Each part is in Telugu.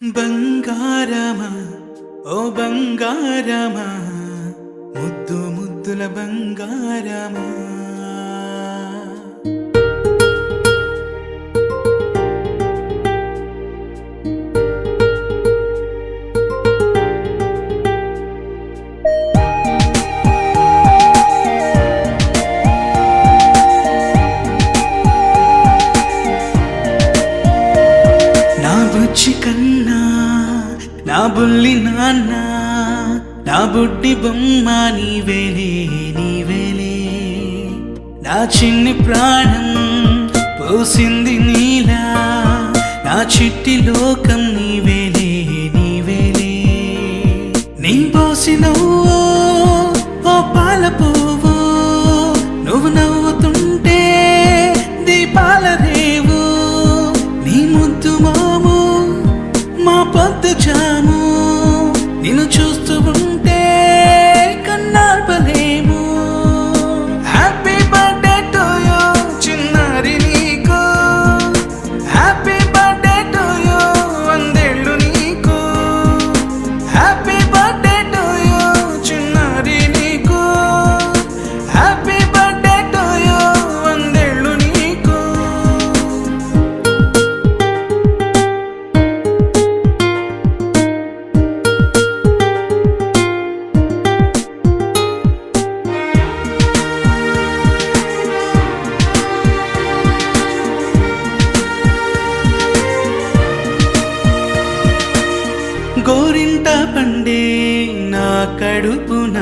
బంగారమా ఓ బంగారమా ముద్దు ముద్దుల బంగారమా నా బుచ్చి కన్నా నా బుల్లి నాన్న నా బుడ్డి బొమ్మ నీవేలే నీవేలే నా చిన్ని ప్రాణం పోసింది నీలా నా చిట్టి లోకం నీవేలే నీవేలే నీ పోసినవో ఓ పాల పువ్వు నువ్వు నవ్వుతుంటే దీపాల రేవు నీ ముద్దు మాము మా పొద్దు జాము నిన్ను చూస్తూ ఉంటే కన్నార్పలేము. హ్యాపీ బర్త్డే టు యూ చిన్నారి నీకు, హ్యాపీ బర్త్డే టు యూ వందేళ్ళు నీకు, హ్యాపీ బర్త్డే టు యూ చిన్నారి నీకు, హ్యాపీ బర్త్డే టు యూ వందేళ్ళు నీకు. గోరింట పండే నా కడుపున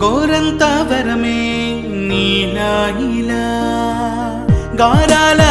గోరంత వరమే నీలా ఇలా గారాల